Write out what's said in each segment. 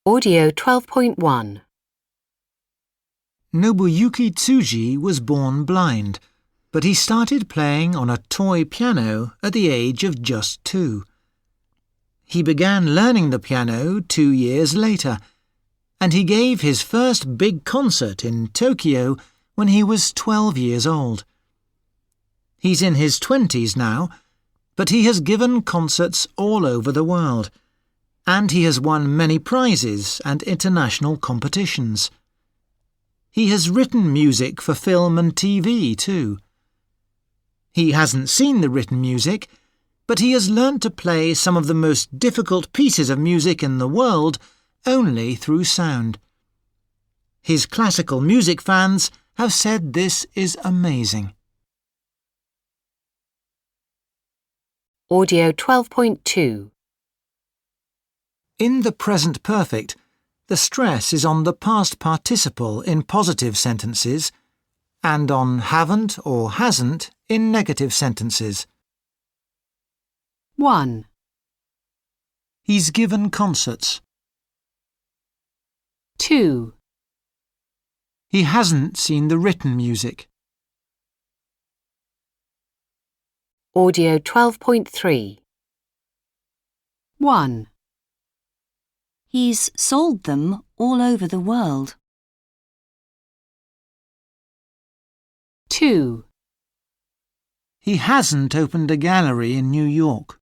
Audio 12.1. Nobuyuki Tsuji was born blind, but he started playing on a toy piano at the age of just 2. He began learning the piano 2 years later, and he gave his first big concert in Tokyo when he was 12 years old. He's in his 20s now, but he has given concerts all over the world, and he has won many prizes and international competitions. He has written music for film and TV too. He hasn't seen the written music, but he has learnt to play some of the most difficult pieces of music in the world only through sound. His classical music fans have said this is amazing. Audio 12.2. In the present perfect, the stress is on the past participle in positive sentences and on haven't or hasn't in negative sentences. 1. He's given concerts. 2. He hasn't seen the written music. Audio 12.3. 1. He's sold them all over the world. 2. He hasn't opened a gallery in New York.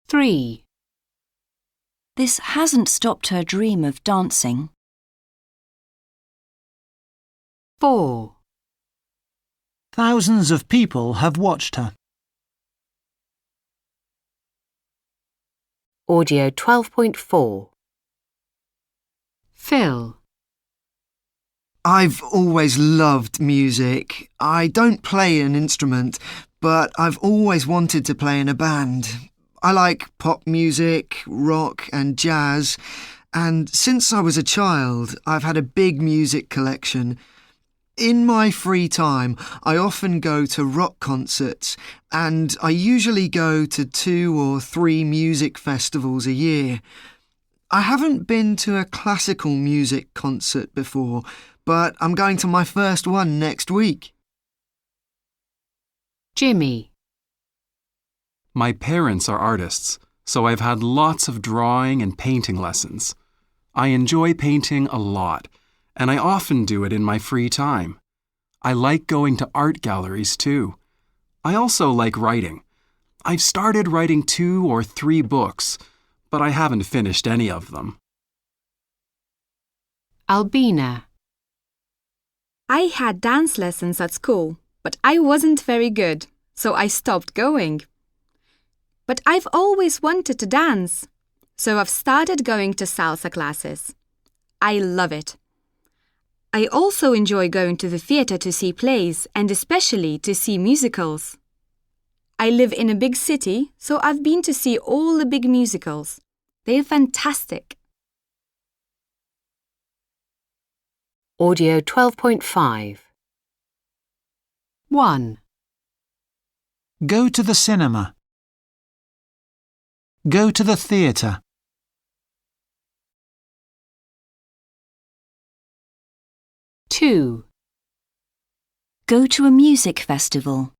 3. This hasn't stopped her dream of dancing. 4. Thousands of people have watched her. Audio 12.4. Phil. I've always loved music. I don't play an instrument, but I've always wanted to play in a band. I like pop music, rock and jazz, and since I was a child, I've had a big music collection. In my free time, I often go to rock concerts, and I usually go to 2 or 3 music festivals a year. I haven't been to a classical music concert before, but I'm going to my first one next week. Jimmy. My parents are artists, so I've had lots of drawing and painting lessons. I enjoy painting a lot, and I often do it in my free time. I like going to art galleries too. I also like writing. I've started writing 2 or 3 books, but I haven't finished any of them. Albina. I had dance lessons at school, but I wasn't very good, so I stopped going. But I've always wanted to dance, so I've started going to salsa classes. I love it. I also enjoy going to the theatre to see plays and especially to see musicals. I live in a big city, so I've been to see all the big musicals. They're fantastic. Audio 12.5. 1. Go to the cinema. Go to the theatre. 2. Go to a music festival.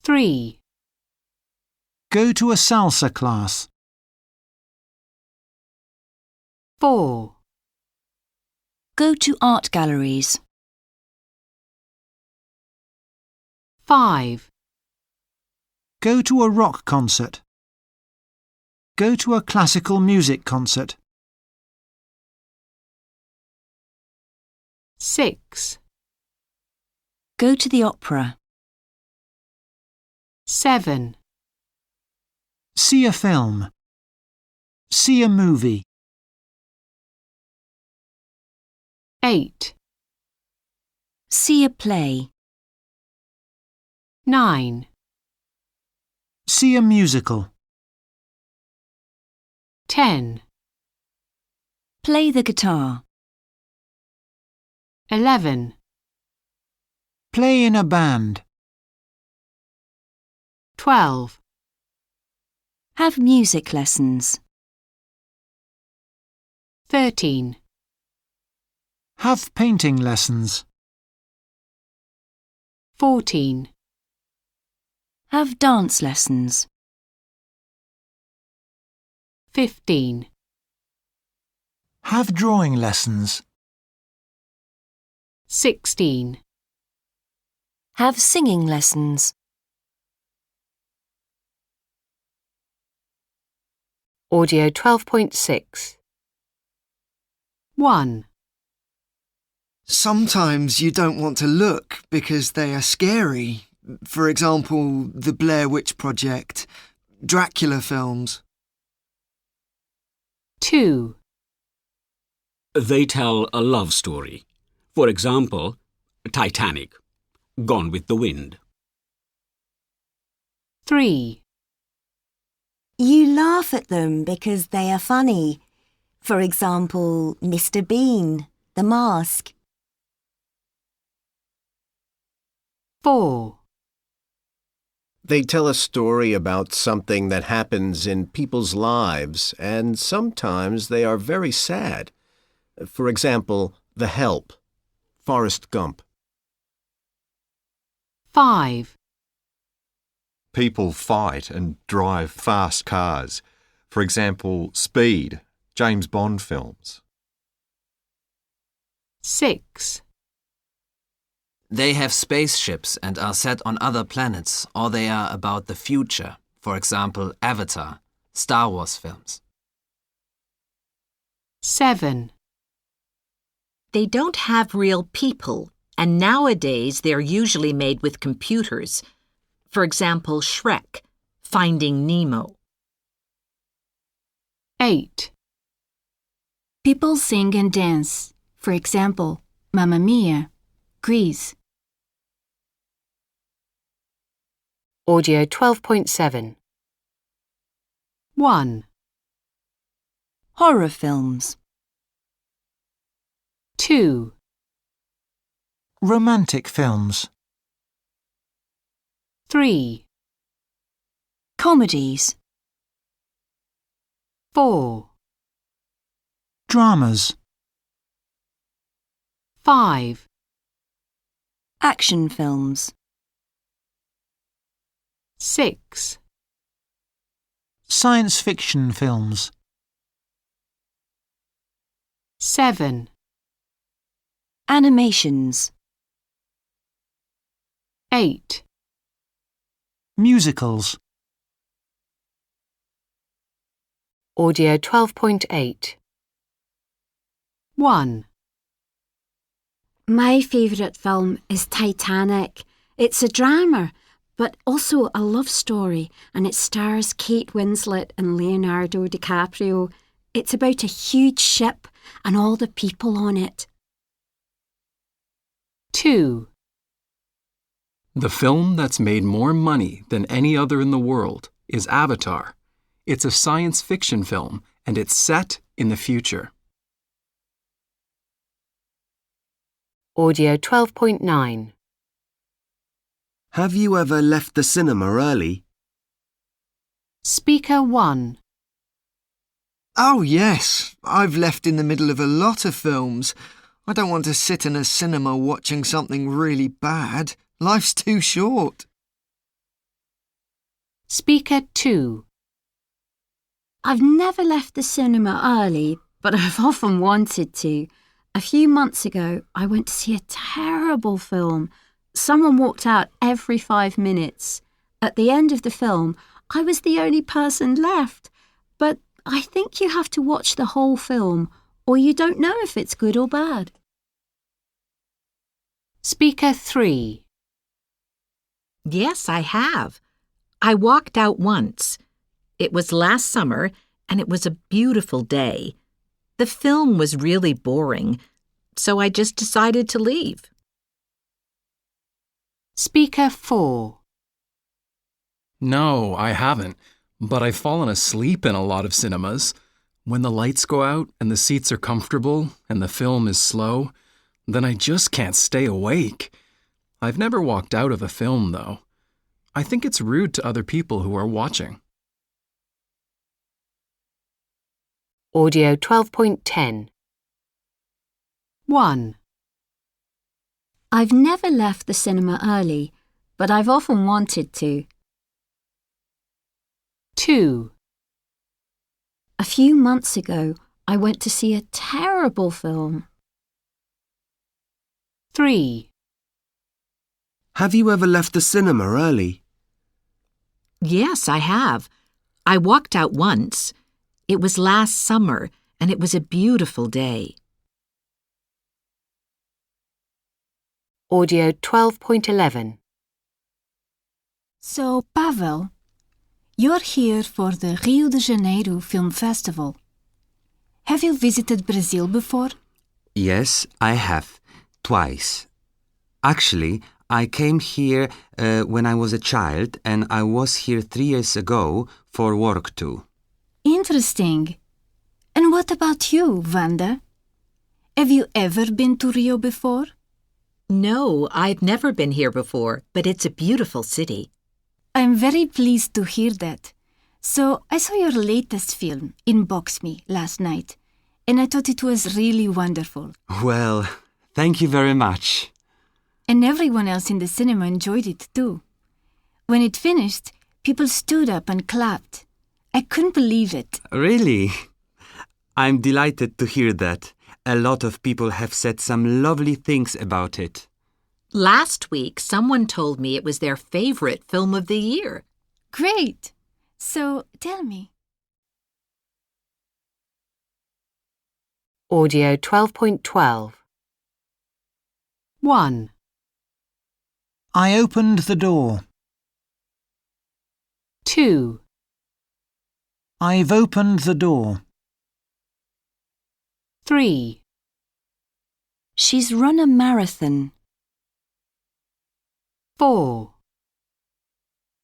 3. Go to a salsa class. 4. Go to art galleries. 5. Go to a rock concert. Go to a classical music concert. 6. Go to the opera. 7. See a film. See a movie. 8. See a play. 9. See a musical. 10. Play the guitar. 11. Play in a band. 12. Have music lessons. 13. Have painting lessons. 14. Have dance lessons. 15. Have drawing lessons. 16. Have singing lessons. Audio 12.6. 1. Sometimes you don't want to look because they are scary. For example, the Blair Witch Project, Dracula films. 2. They tell a love story. For example, Titanic, Gone with the Wind. 3. You laugh at them because they are funny. For example, Mr. Bean, The Mask. 4. They tell a story about something that happens in people's lives, and sometimes they are very sad. For example, The Help, Forrest Gump. 5. People fight and drive fast cars. For example, Speed, James Bond films. 6. They have spaceships and are set on other planets, or they are about the future. For example, Avatar, Star Wars films. 7. They don't have real people, and nowadays they're usually made with computers. For example, Shrek, Finding Nemo. 8. People sing and dance. For example, Mamma Mia, Grease. Audio 12.7. 1. Horror films. 2. Romantic films. 3. Comedies. 4. Dramas. 5. Action films. 6. Science fiction films. 7. Animations. 8. Musicals. Audio 12.8. 1. My favourite film is Titanic. It's a drama, but also a love story, and it stars Kate Winslet and Leonardo DiCaprio. It's about a huge ship and all the people on it. 2. The film that's made more money than any other in the world is Avatar. It's a science fiction film, and it's set in the future. Audio 12.9. Have you ever left the cinema early? Speaker 1. Oh, yes. I've left in the middle of a lot of films. I don't want to sit in a cinema watching something really bad. Life's too short. Speaker 2. I've never left the cinema early, but I've often wanted to. A few months ago, I went to see a terrible film. Someone walked out every 5 minutes. At the end of the film, I was the only person left. But I think you have to watch the whole film, or you don't know if it's good or bad. Speaker 3. Yes, I have. I walked out once. It was last summer, and it was a beautiful day. The film was really boring, so I just decided to leave. Speaker 4. No, I haven't, but I've fallen asleep in a lot of cinemas. When the lights go out and the seats are comfortable and the film is slow, then I just can't stay awake. I've never walked out of a film, though. I think it's rude to other people who are watching. Audio 12.10. 1, I've never left the cinema early, but I've often wanted to. 2, A few months ago, I went to see a terrible film. 3, Have you ever left the cinema early? Yes, I have. I walked out once. It was last summer, and it was a beautiful day. Audio 12.11. So, Pavel, you're here for the Rio de Janeiro Film Festival. Have you visited Brazil before? Yes, I have. Twice. Actually, I came here when I was a child, and I was here 3 years ago for work too. Interesting. And what about you, Wanda? Have you ever been to Rio before? No, I've never been here before, but it's a beautiful city. I'm very pleased to hear that. So, I saw your latest film, Inbox Me, last night, and I thought it was really wonderful. Well, thank you very much. And everyone else in the cinema enjoyed it too. When it finished, people stood up and clapped. I couldn't believe it. Really? I'm delighted to hear that. A lot of people have said some lovely things about it. Last week, someone told me it was their favorite film of the year. Great! So, tell me. Audio 12.12. 1, I opened the door. 2, I've opened the door. 3, She's run a marathon. 4,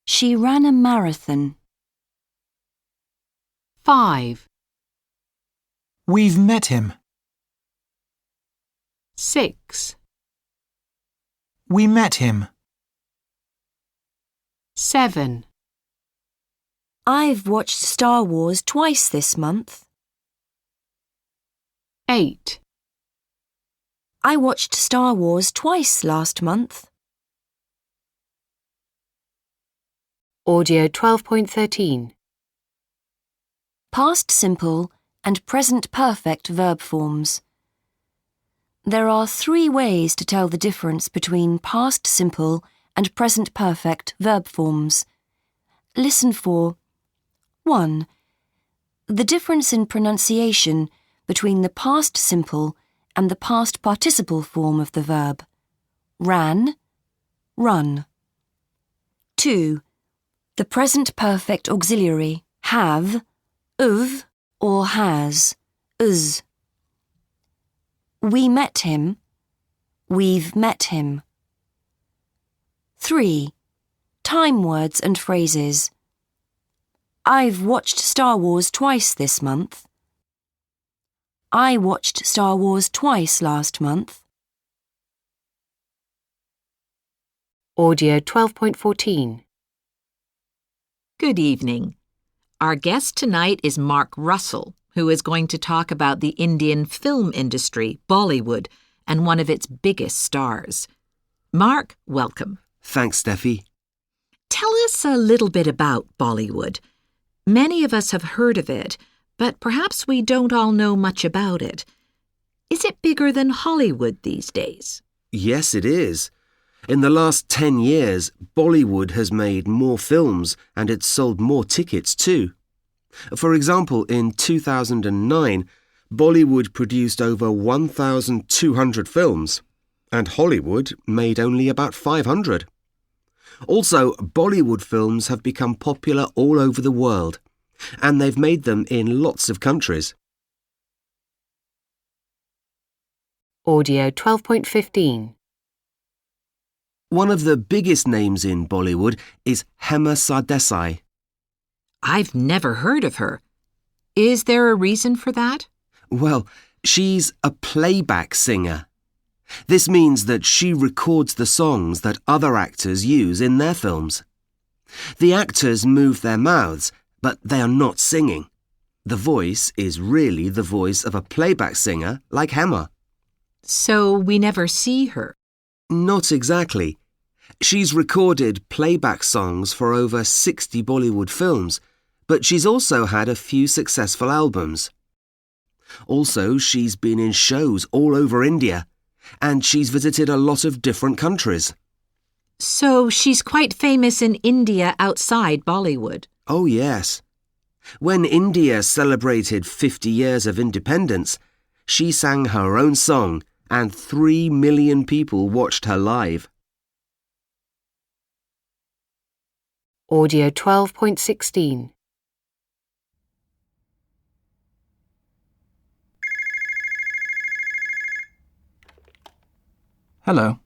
She ran a marathon. 5, We've met him. 6, We met him. 7, I've watched Star Wars twice this month. 8, I watched Star Wars twice last month. Audio 12.13. Past simple and present perfect verb forms. There are 3 ways to tell the difference between past simple and present perfect verb forms. Listen for 1. The difference in pronunciation between the past simple and the past participle form of the verb. Ran, run. 2. The present perfect auxiliary, have, of, or has, us. We met him, we've met him. 3. Time words and phrases. I've watched Star Wars twice this month. I watched Star Wars twice last month. Audio 12.14. Good evening. Our guest tonight is Mark Russell, who is going to talk about the Indian film industry, Bollywood, and one of its biggest stars. Mark, welcome. Thanks, Steffi. Tell us a little bit about Bollywood. Many of us have heard of it, but perhaps we don't all know much about it. Is it bigger than Hollywood these days? Yes, it is. In the last 10 years, Bollywood has made more films and it's sold more tickets too. For example, in 2009, Bollywood produced over 1,200 films, and Hollywood made only about 500. Also, Bollywood films have become popular all over the world, and they've made them in lots of countries. Audio 12.15. One of the biggest names in Bollywood is Hema Sardesai. I've never heard of her. Is there a reason for that? Well, she's a playback singer. This means that she records the songs that other actors use in their films. The actors move their mouths, but they are not singing. The voice is really the voice of a playback singer like Hema. So we never see her. Not exactly. She's recorded playback songs for over 60 Bollywood films, but she's also had a few successful albums. Also, she's been in shows all over India, and she's visited a lot of different countries. So she's quite famous in India outside Bollywood. Oh, yes. When India celebrated 50 years of independence, she sang her own song, and 3 million people watched her live. Audio 12.16. Hello.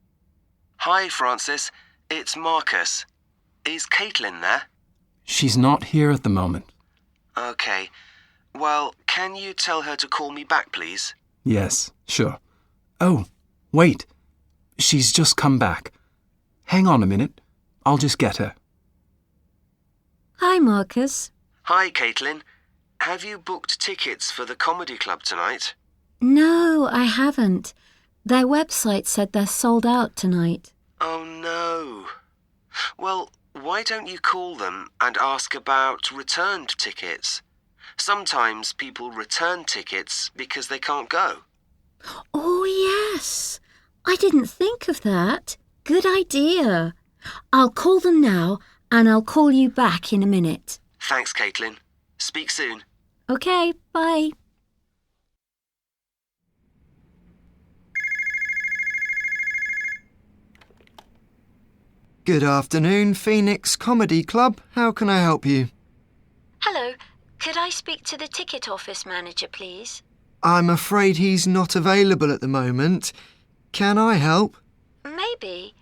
Hi, Francis. It's Marcus. Is Caitlin there? She's not here at the moment. Okay. Well, can you tell her to call me back, please? Yes, sure. Oh, wait. She's just come back. Hang on a minute. I'll just get her. Hi, Marcus. Hi, Caitlin. Have you booked tickets for the comedy club tonight? No, I haven't. Their website said they're sold out tonight. Oh, no. Well, why don't you call them and ask about returned tickets? Sometimes people return tickets because they can't go. Oh, yes. I didn't think of that. Good idea. I'll call them now and I'll call you back in a minute. Thanks, Caitlin. Speak soon. Okay, bye. Good afternoon, Phoenix Comedy Club. How can I help you? Hello. Could I speak to the ticket office manager, please? I'm afraid he's not available at the moment. Can I help? Maybe.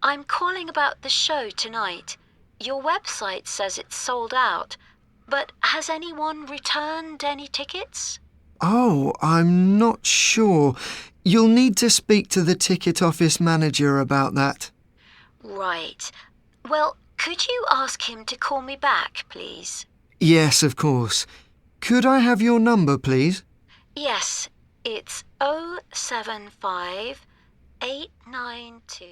I'm calling about the show tonight. Your website says it's sold out, but has anyone returned any tickets? Oh, I'm not sure. You'll need to speak to the ticket office manager about that. Right. Well, could you ask him to call me back, please? Yes, of course. Could I have your number, please? Yes, it's 075 892.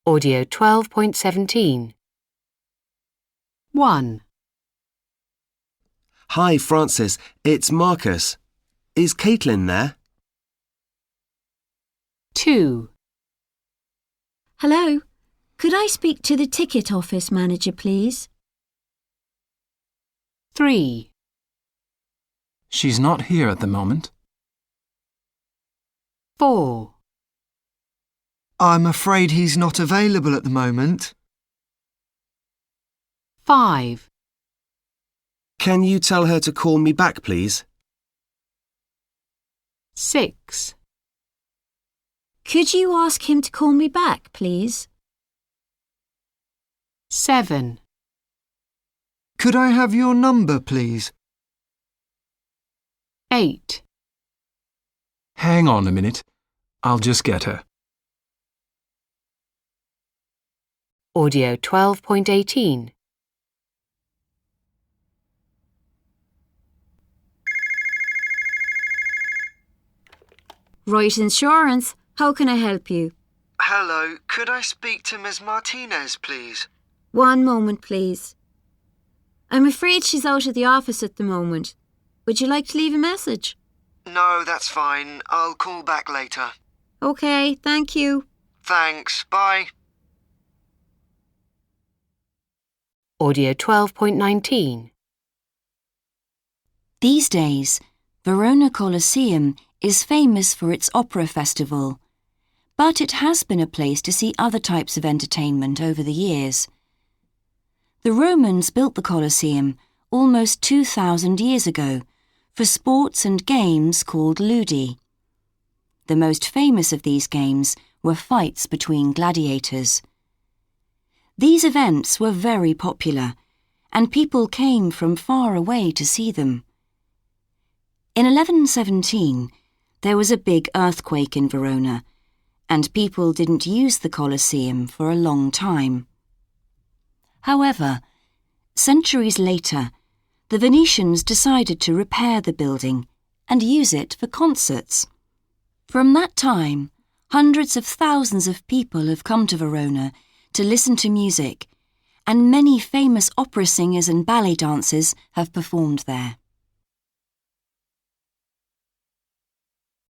Audio 12.17. 1. Hi, Francis. It's Marcus. Is Caitlin there? 2. Hello. Could I speak to the ticket office manager, please? 3. She's not here at the moment. 4. I'm afraid he's not available at the moment. 5. Can you tell her to call me back, please? 6. Could you ask him to call me back, please? 7. Could I have your number, please? 8. Hang on a minute. I'll just get her. Audio 12.18. Right Insurance. How can I help you? Hello, could I speak to Ms. Martinez, please? One moment, please. I'm afraid she's out of the office at the moment. Would you like to leave a message? No, that's fine. I'll call back later. Okay, thank you. Thanks, bye. Audio 12.19. These days, Verona Coliseum is famous for its opera festival, but it has been a place to see other types of entertainment over the years. The Romans built the Colosseum almost 2,000 years ago for sports and games called ludi. The most famous of these games were fights between gladiators. These events were very popular, and people came from far away to see them. In 1117, there was a big earthquake in Verona, and people didn't use the Colosseum for a long time. However, Centuries later, the Venetians decided to repair the building and use it for concerts. From that time, hundreds of thousands of people have come to Verona to listen to music, and many famous opera singers and ballet dancers have performed there.